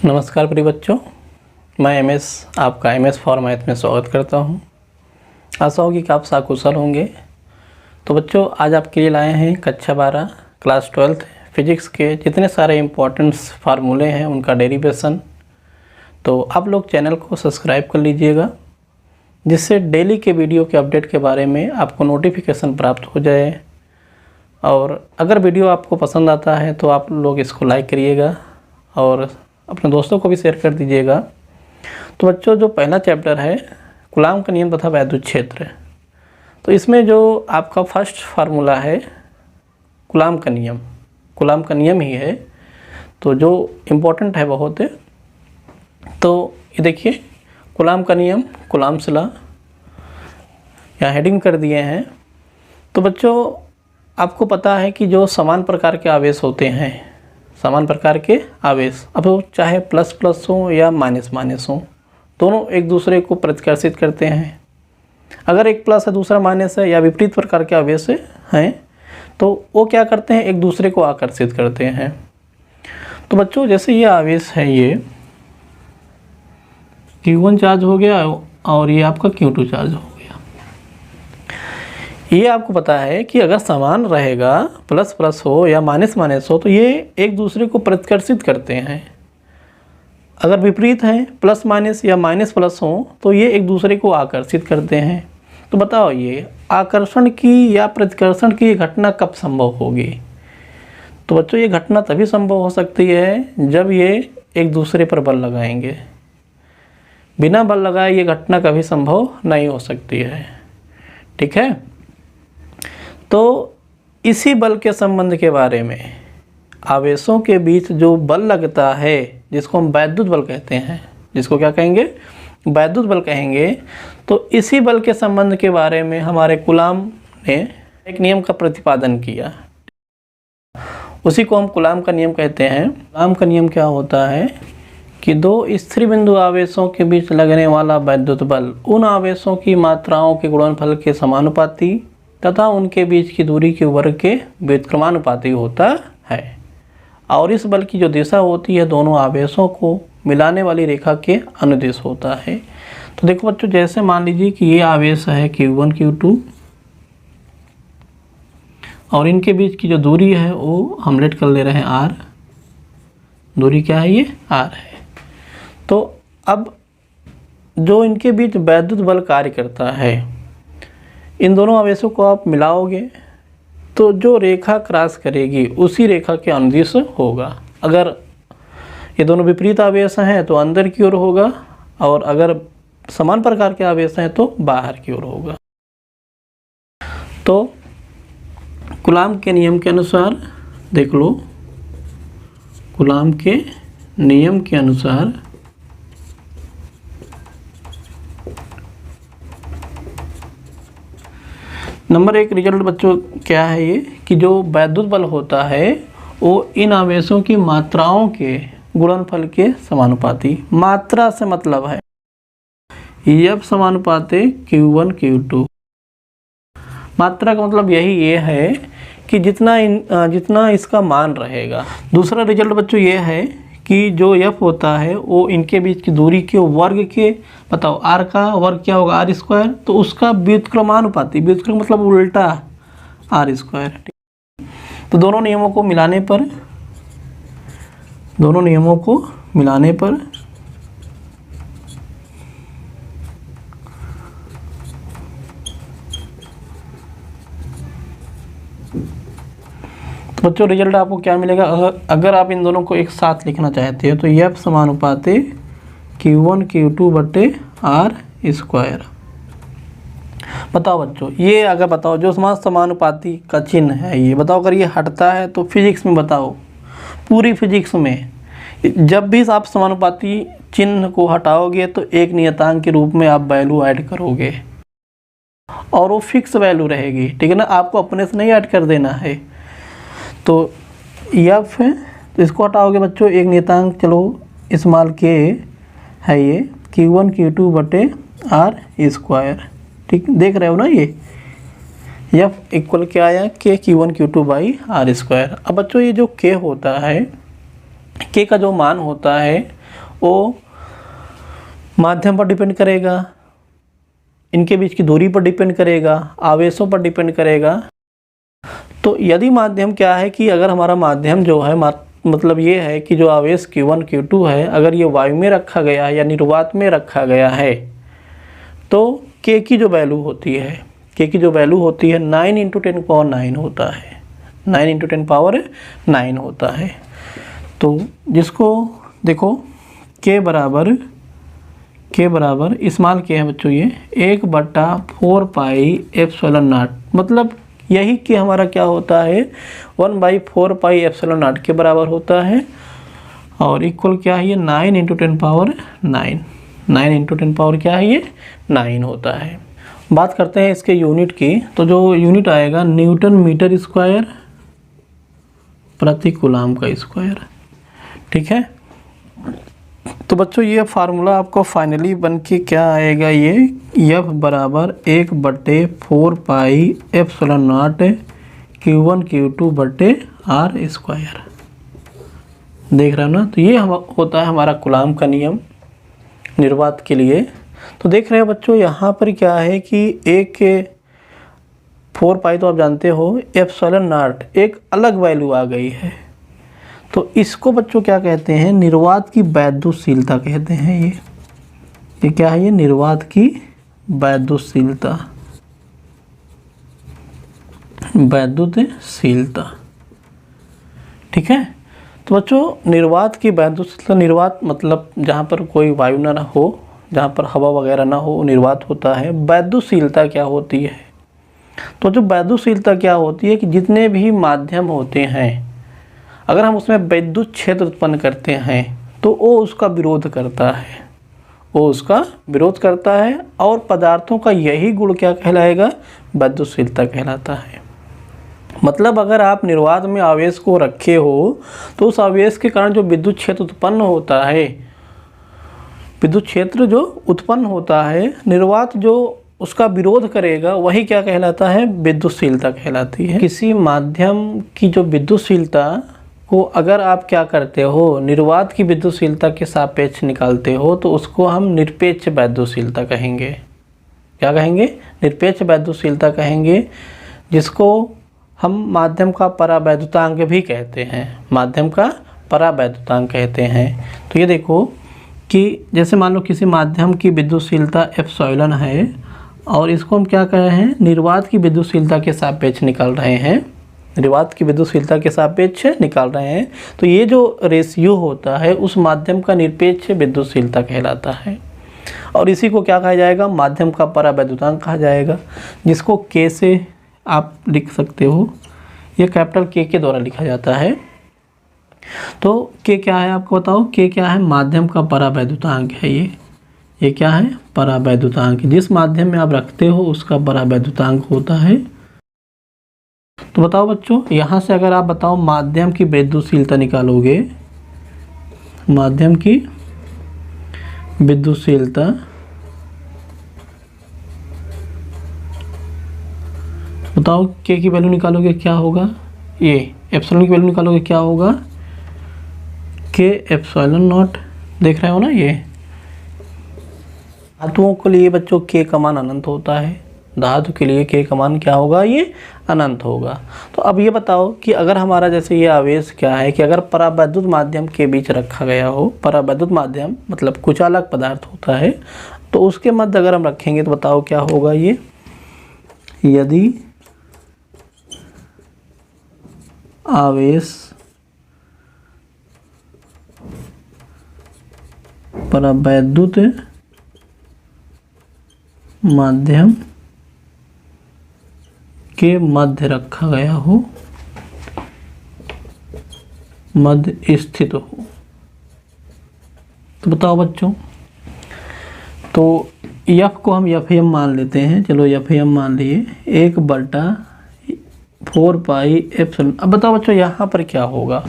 नमस्कार प्रिय बच्चों, मैं एमएस आपका एमएस फॉर मैथ में स्वागत करता हूं। आशा होगी कि आप सकुशल होंगे। तो बच्चों, आज आपके लिए लाए हैं कक्षा 12 क्लास 12 फिजिक्स के जितने सारे इम्पोर्टेंट्स फार्मूले हैं उनका डेरिवेशन। तो आप लोग चैनल को सब्सक्राइब कर लीजिएगा, जिससे डेली के वीडियो के अपडेट के बारे में आपको नोटिफिकेशन प्राप्त हो जाए। और अगर वीडियो आपको पसंद आता है तो आप लोग इसको लाइक करिएगा और अपने दोस्तों को भी शेयर कर दीजिएगा। तो बच्चों, जो पहला चैप्टर है कूलाम का नियम तथा वैद्युत क्षेत्र, तो इसमें जो आपका फर्स्ट फार्मूला है कूलाम का नियम ही है। तो जो इम्पोर्टेंट है बहुत है। तो ये देखिए, कूलाम का नियम, कूलाम्स लॉ यहाँ हेडिंग कर दिए हैं। तो बच्चों, आपको पता है कि जो समान प्रकार के आवेश होते हैं, समान प्रकार के आवेश, अब वो चाहे प्लस प्लस हो या माइनस माइनस हो, दोनों एक दूसरे को प्रतिकर्षित करते हैं। अगर एक प्लस है दूसरा माइनस है या विपरीत प्रकार के आवेश हैं तो वो क्या करते हैं, एक दूसरे को आकर्षित करते हैं। तो बच्चों, जैसे ये आवेश है, ये Q1 चार्ज हो गया और ये आपका Q2 चार्ज हो गया। ये आपको पता है कि अगर समान रहेगा, प्लस प्लस हो या माइनस माइनस हो, तो ये एक दूसरे को प्रतिकर्षित करते हैं। अगर विपरीत है, प्लस माइनस या माइनस प्लस हो, तो ये एक दूसरे को आकर्षित करते हैं। तो बताओ, ये आकर्षण की या प्रतिकर्षण की घटना कब संभव होगी? तो बच्चों, ये घटना तभी संभव हो सकती है जब ये एक दूसरे पर बल लगाएंगे। बिना बल लगाए ये घटना कभी संभव नहीं हो सकती है। ठीक है। तो इसी बल के संबंध के बारे में, आवेशों के बीच जो बल लगता है जिसको हम वैद्युत बल कहते हैं, जिसको क्या कहेंगे, वैद्युत बल कहेंगे। तो इसी बल के संबंध के बारे में हमारे कूलाम ने एक नियम का प्रतिपादन किया, उसी को हम कूलाम का नियम कहते हैं। कूलाम का नियम क्या होता है कि दो स्थिर बिंदु आवेशों के बीच लगने वाला वैद्युत बल उन आवेशों की मात्राओं के गुणनफल के समानुपाती तथा उनके बीच की दूरी के वर्ग के व्युत्क्रमानुपाती होता है। और इस बल की जो दिशा होती है दोनों आवेशों को मिलाने वाली रेखा के अनुदिश होता है। तो देखो बच्चों, जैसे मान लीजिए कि ये आवेश है Q1 Q2 और इनके बीच की जो दूरी है वो हम लेट कर ले रहे हैं R। दूरी क्या है, ये R है। तो अब जो इनके बीच वैद्युत बल कार्य करता है, इन दोनों आवेशों को आप मिलाओगे तो जो रेखा क्रॉस करेगी उसी रेखा के अनुदिश होगा। अगर ये दोनों विपरीत आवेश हैं तो अंदर की ओर होगा, और अगर समान प्रकार के आवेश हैं तो बाहर की ओर होगा। तो कूलाम के नियम के अनुसार देख लो, कूलाम के नियम के अनुसार नंबर 1 रिजल्ट बच्चों क्या है ये, कि जो वैद्युत बल होता है वो इन आवेशों की मात्राओं के गुणनफल के समानुपाती। मात्रा से मतलब है F समानुपाते Q1 Q2। मात्रा का मतलब ये है कि जितना इसका मान रहेगा। दूसरा रिजल्ट बच्चों ये है कि जो F होता है वो इनके बीच की दूरी के वर्ग के, बताओ R का वर्ग क्या होगा, R स्क्वायर, तो उसका व्युत्क्रमानुपाती, व्युत्क्रम मतलब उल्टा R स्क्वायर। तो दोनों नियमों को मिलाने पर तो बच्चों, रिजल्ट आपको क्या मिलेगा? अगर आप इन दोनों को एक साथ लिखना चाहते हो तो F समानुपाते Q1 Q2 बटे R स्क्वायर। बताओ बच्चों, ये अगर बताओ जो समानुपाती का चिन्ह है, ये बताओ अगर ये हटता है तो फिजिक्स में, बताओ पूरी फिजिक्स में जब भी आप समानुपाती चिन्ह को हटाओगे तो एक नियतांक के रूप में आप वैल्यू ऐड करोगे और वो फिक्स वैल्यू रहेगी। ठीक है ना, आपको अपने से नहीं ऐड कर देना है। तो F है, तो इसको हटाओगे बच्चों, एक नियतांक चलो स्मॉल k है, ये Q1 Q2 बटे R स्क्वायर। ठीक, देख रहे हो ना, ये F इक्वल क्या आया, K Q1 Q2 by R square. अब बच्चों, ये जो K होता है, K का जो मान होता है वो माध्यम पर डिपेंड करेगा, इनके बीच की दूरी पर डिपेंड करेगा, आवेशों पर डिपेंड करेगा। तो यदि माध्यम क्या है कि अगर हमारा माध्यम जो है मतलब ये है कि जो आवेश Q1 Q2 है अगर ये वायु में रखा गया है या निर्वात में रखा गया है तो K की जो वैल्यू होती है, K की जो वैल्यू होती है 9 × 10⁹ होता है, 9 × 10⁹ होता है। तो जिसको देखो K बराबर इस्तेमाल किया है बच्चों ये 1/4πε0, मतलब यही कि हमारा क्या होता है 1/4πε0 के बराबर होता है और इक्वल क्या है ये 9 × 10⁹, 9 × 10 क्या है ये 9 होता है। बात करते हैं इसके यूनिट की, तो जो यूनिट आएगा न्यूटन मीटर स्क्वायर प्रति कूलाम का स्क्वायर, ठीक है। तो बच्चों ये फार्मूला आपको फाइनली बन के क्या आएगा, ये F बराबर 1/4πε0 Q1 Q2/r²। देख रहे हो ना, तो ये होता है हमारा कूलाम का नियम निर्वात के लिए। तो देख रहे हो बच्चों यहाँ पर क्या है कि 4π तो आप जानते हो, ε0 एक अलग वैल्यू आ गई है। तो इसको बच्चों क्या कहते हैं, निर्वात की वैद्युतशीलता कहते हैं। ये क्या है, ये निर्वात की वैद्युतशीलता, ठीक है। तो बच्चों निर्वात की वैद्युतशीलता, निर्वात मतलब जहाँ पर कोई वायु ना हो, जहाँ पर हवा वगैरह ना हो, निर्वात होता है। वैद्युतशीलता क्या होती है, तो जो वैद्युतशीलता क्या होती है कि जितने भी माध्यम होते हैं अगर हम उसमें विद्युत क्षेत्र उत्पन्न करते हैं तो वो उसका विरोध करता है, और पदार्थों का यही गुण क्या कहलाएगा, वैद्युतशीलता कहलाता है। मतलब अगर आप निर्वात में आवेश को रखे हो तो उस आवेश के कारण जो विद्युत क्षेत्र उत्पन्न होता है, विद्युत क्षेत्र जो उत्पन्न होता है, निर्वात जो उसका विरोध करेगा वही क्या कहलाता है, विद्युतशीलता कहलाती है। किसी माध्यम की जो विद्युतशीलता को अगर आप क्या करते हो, निर्वात की विद्युतशीलता के सापेक्ष निकालते हो तो उसको हम निरपेक्ष वैद्युतशीलता कहेंगे। क्या कहेंगे, निरपेक्ष वैद्युतशीलता कहेंगे, जिसको हम माध्यम का परावैद्युतांक भी कहते हैं, माध्यम का परावैद्युतांक कहते हैं। तो ये देखो कि जैसे मान लो किसी माध्यम की विद्युतशीलता एप्सिलॉन है और इसको हम क्या कह रहे हैं, निर्वात की विद्युतशीलता के सापेक्ष निकाल रहे हैं, निर्वात की विद्युतशीलता के सापेक्ष निकाल रहे हैं। तो ये जो रेशियो होता है उस माध्यम का निरपेक्ष विद्युतशीलता कहलाता है, और इसी को क्या कहा जाएगा, माध्यम का परावैद्युतांक कहा जाएगा, जिसको K से आप लिख सकते हो, ये कैपिटल K के द्वारा लिखा जाता है। तो K क्या है आपको बताओ, K क्या है, माध्यम का परावैद्युतांक है। ये क्या है, परावैद्युतांक, जिस माध्यम में आप रखते हो उसका परावैद्युतांक होता है। तो बताओ बच्चों, यहाँ से अगर आप बताओ माध्यम की विद्युतशीलता निकालोगे, माध्यम की विद्युतशीलता, बताओ K की वैल्यू निकालोगे क्या होगा, ये एप्सिलॉन की वैल्यू निकालोगे क्या होगा, K ε0। देख रहे हो ना, ये धातुओं के लिए बच्चों K का मान अनंत होता है, धातु के लिए K का मान क्या होगा, ये अनंत होगा। तो अब ये बताओ कि अगर हमारा जैसे ये आवेश क्या है कि अगर परावैद्युत माध्यम के बीच रखा गया हो, परावैद्युत माध्यम मतलब कुचालक पदार्थ होता है, तो उसके मध्य अगर हम रखेंगे तो बताओ क्या होगा, ये यदि आवेश परावैद्युत माध्यम के मध्य रखा गया हो, मध्य स्थित हो, तो बताओ बच्चों, तो F को हम Fm मान लेते हैं, चलो Fm मान लिए 1/4πε। अब बताओ बच्चों यहाँ पर क्या होगा,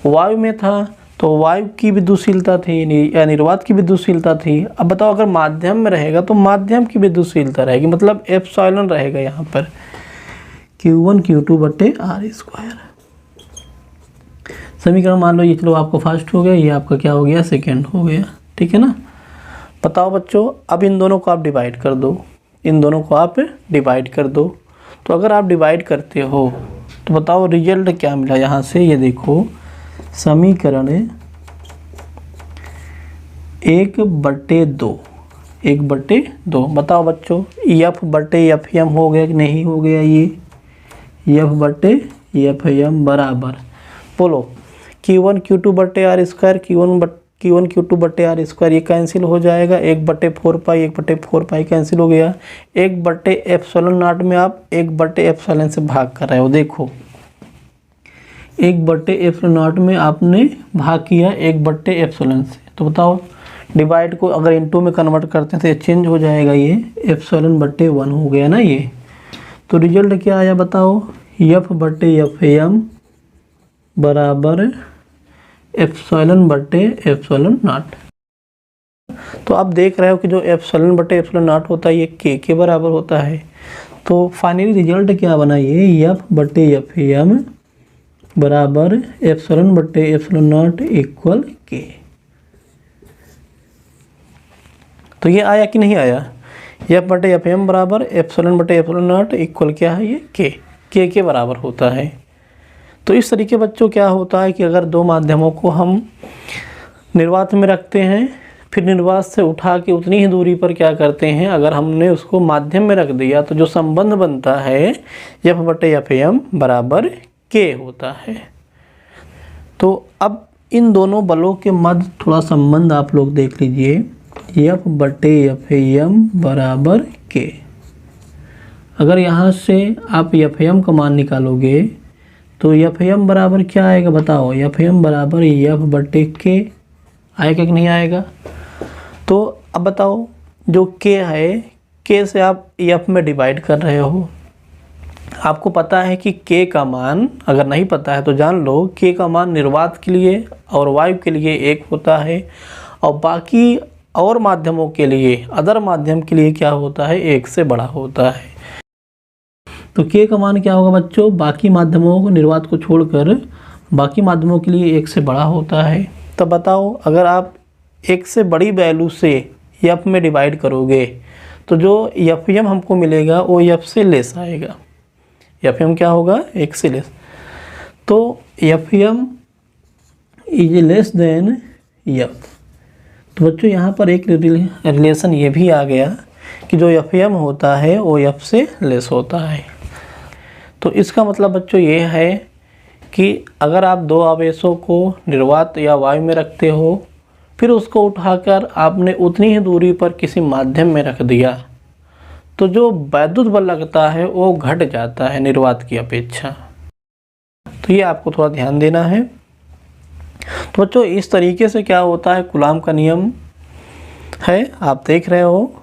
वायु में था तो वायु की विद्युतशीलता थी या निर्वात की विद्युतशीलता थी। अब बताओ अगर माध्यम में रहेगा तो माध्यम की विद्युतशीलता रहेगी, मतलब एप्सिलॉन रहेगा यहाँ पर Q1 Q2/r²। समीकरण मान लो ये, चलो आपका फर्स्ट हो गया, ये आपका क्या हो गया, सेकेंड हो गया। ठीक है ना। बताओ बच्चों, अब इन दोनों को आप डिवाइड कर दो, इन दोनों को आप डिवाइड कर दो। तो अगर आप डिवाइड करते हो तो बताओ रिजल्ट क्या मिला यहाँ से। ये देखो समीकरण 1/2, 1/2। बताओ बच्चों F/Fm हो गया कि नहीं हो गया। ये F/Fm बराबर, बोलो Q1 Q2/R², Q1 Q2/R², ये कैंसिल हो जाएगा। 1/4 पाई 1/4 पाई कैंसिल हो गया। 1/ε0 में आप 1/ε से भाग कर रहे हो। देखो 1/ε0 में आपने भाग किया 1/ε से। तो बताओ डिवाइड को अगर इनटू में कन्वर्ट करते हैं तो ये चेंज हो जाएगा, ये ε/1 हो गया ना ये। तो रिजल्ट क्या आया बताओ, F/Fm बराबर ε/ε0। तो आप देख रहे हो कि जो ε/ε0 होता है ये के बराबर होता है। तो फाइनली रिजल्ट क्या बना, ये F/Fm बराबर ε/ε0 इक्वल के। तो ये आया कि नहीं आया, F/Fm बराबर ε/ε0 इक्वल क्या है, ये के बराबर होता है। तो इस तरीके बच्चों क्या होता है कि अगर दो माध्यमों को हम निर्वात में रखते हैं, फिर निर्वात से उठा के उतनी ही दूरी पर क्या करते हैं, अगर हमने उसको माध्यम में रख दिया तो जो संबंध बनता है F/Fm बराबर के होता है। तो अब इन दोनों बलों के मध्य थोड़ा संबंध आप लोग देख लीजिए, F/Fm बराबर के। अगर यहाँ से आप Fm का मान निकालोगे तो Fm बराबर क्या आएगा बताओ, Fm बराबर F/K आएगा कि नहीं आएगा। तो अब बताओ जो K है, K से आप F में डिवाइड कर रहे हो। आपको पता है कि K का मान, अगर नहीं पता है तो जान लो, K का मान निर्वात के लिए और वायु के लिए 1 होता है, और बाकी और माध्यमों के लिए, अदर माध्यम के लिए क्या होता है, 1 से बड़ा होता है। तो K का मान क्या होगा बच्चों, बाकी माध्यमों को, निर्वात को छोड़कर बाकी माध्यमों के लिए 1 से बड़ा होता है। तो बताओ अगर आप 1 से बड़ी वैल्यू से F में डिवाइड करोगे तो जो Fm हमको मिलेगा वो F से लेस आएगा। Fm क्या होगा, 1 से लेस। तो Fm is less than F। तो बच्चों यहाँ पर एक रिलेशन ये भी आ गया कि जो Fm होता है वो F से लेस होता है। तो इसका मतलब बच्चों ये है कि अगर आप दो आवेशों को निर्वात या वायु में रखते हो, फिर उसको उठाकर आपने उतनी ही दूरी पर किसी माध्यम में रख दिया, तो जो वैद्युत बल लगता है वो घट जाता है निर्वात की अपेक्षा। तो ये आपको थोड़ा ध्यान देना है। तो बच्चों इस तरीके से क्या होता है, कूलाम का नियम है, आप देख रहे हो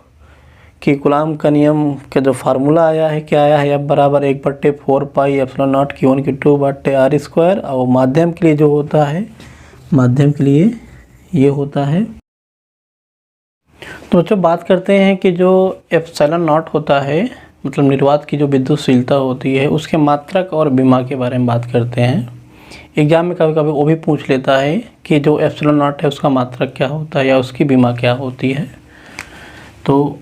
कि कूलाम का नियम का जो फार्मूला आया है, क्या आया है, F बराबर 1/4 पाई ε0 Q1 Q2/R²। और माध्यम के लिए जो होता है, माध्यम के लिए ये होता है। तो बच्चों बात करते हैं कि जो ε0 होता है, मतलब निर्वात की जो विद्युतशीलता होती है, उसके मात्रक और विमा के बारे में बात करते हैं। एग्जाम में कभी कभी वो भी पूछ लेता है कि जो ε0 है उसका मात्रक क्या होता है या उसकी विमा क्या होती है। तो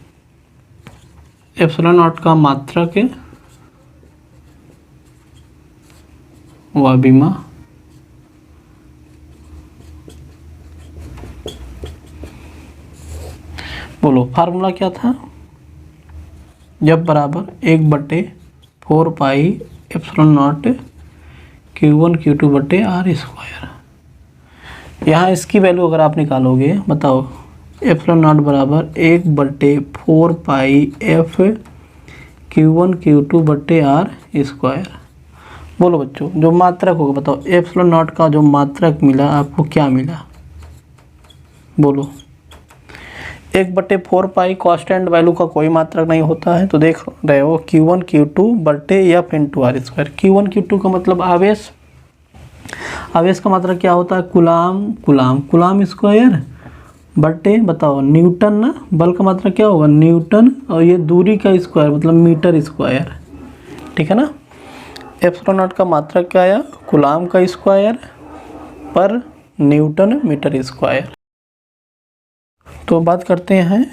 ε0 का मात्रक व विमा बोलो फार्मूला क्या था, F बराबर 1/4 पाई ε0 Q1 Q2/R²। यहाँ इसकी वैल्यू अगर आप निकालोगे, बताओ ε0 बराबर 1/4 पाई F Q1 Q2/R²। बोलो बच्चों जो मात्रक होगा, बताओ ε0 का जो मात्रक मिला आपको क्या मिला, बोलो। 1/4 पाई कांस्टेंट वैल्यू का कोई मात्रक नहीं होता है। तो देख रहे हो Q1 Q2/F × R²। Q1 Q2 का मतलब आवेश, आवेश का मात्रक क्या होता है, कूलाम स्क्वायर बटे, बताओ न्यूटन ना, बल का मात्रक क्या होगा, न्यूटन, और ये दूरी का स्क्वायर मतलब मीटर स्क्वायर। ठीक है ना। ε0 का मात्रक क्या आया, कूलाम का स्क्वायर पर न्यूटन मीटर स्क्वायर। तो बात करते हैं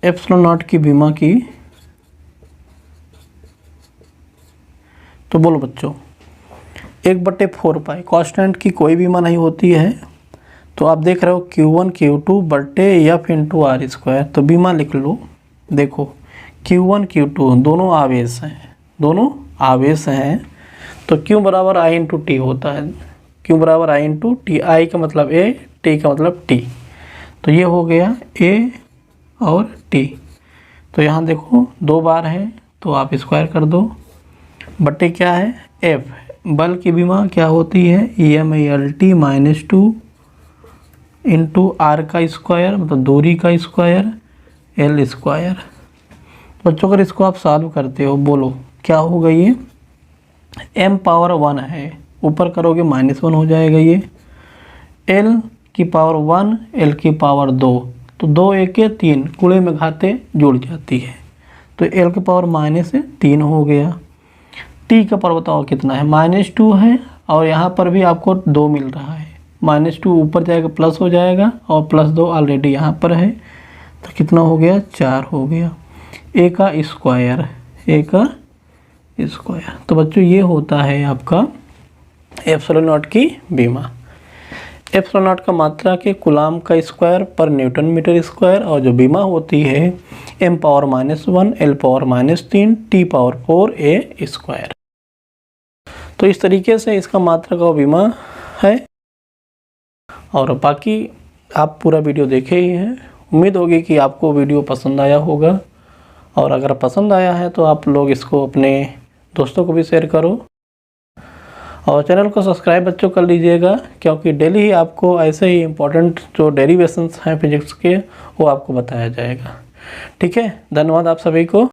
एप्सिलॉन नॉट की बीमा की। तो बोलो बच्चों, 1/4 पाई कांस्टेंट की कोई बीमा नहीं होती है। तो आप देख रहे हो Q1 Q2 बटे एफ इंटू आर स्क्वायर। तो बीमा लिख लो। देखो Q1 Q2 दोनों आवेश हैं, तो Q बराबर I इंटू टी होता है। Q बराबर I इंटू टी, आई का मतलब A, टी का मतलब T। तो ये हो गया A और T। तो यहाँ देखो 2 बार है तो आप स्क्वायर कर दो, बटे क्या है F। बल की बीमा क्या होती है, EMALT -2 इंटू आर का स्क्वायर मतलब दूरी का स्क्वायर L स्क्वायर। बच्चों अगर इसको आप सॉल्व करते हो, बोलो क्या होगा ये, m पावर 1 है, ऊपर करोगे -1 हो जाएगा ये, l की पावर 1 l की पावर 2, तो 2 1 3 कुड़े में घाते जुड़ जाती है, तो l की पावर -3 हो गया। t का पावर बताओ कितना है, -2 है, और यहाँ पर भी आपको 2 मिल रहा है, -2 ऊपर जाएगा प्लस हो जाएगा, और +2 ऑलरेडी यहाँ पर है, तो कितना हो गया 4 हो गया। a का स्क्वायर। तो बच्चों ये होता है आपका एप्सिलॉन नॉट की बीमा। एप्सिलॉन नॉट का मात्रा के कूलाम का स्क्वायर पर न्यूटन मीटर स्क्वायर, और जो बीमा होती है m power -1 l power -3 t power 4 a square. तो इस तरीके से इसका मात्रा का बीमा है। और बाकी आप पूरा वीडियो देखे ही हैं। उम्मीद होगी कि आपको वीडियो पसंद आया होगा, और अगर पसंद आया है तो आप लोग इसको अपने दोस्तों को भी शेयर करो, और चैनल को सब्सक्राइब बच्चों कर लीजिएगा, क्योंकि डेली ही आपको ऐसे ही इम्पोर्टेंट जो डेरिवेशंस हैं फिजिक्स के वो आपको बताया जाएगा। ठीक है, धन्यवाद आप सभी को।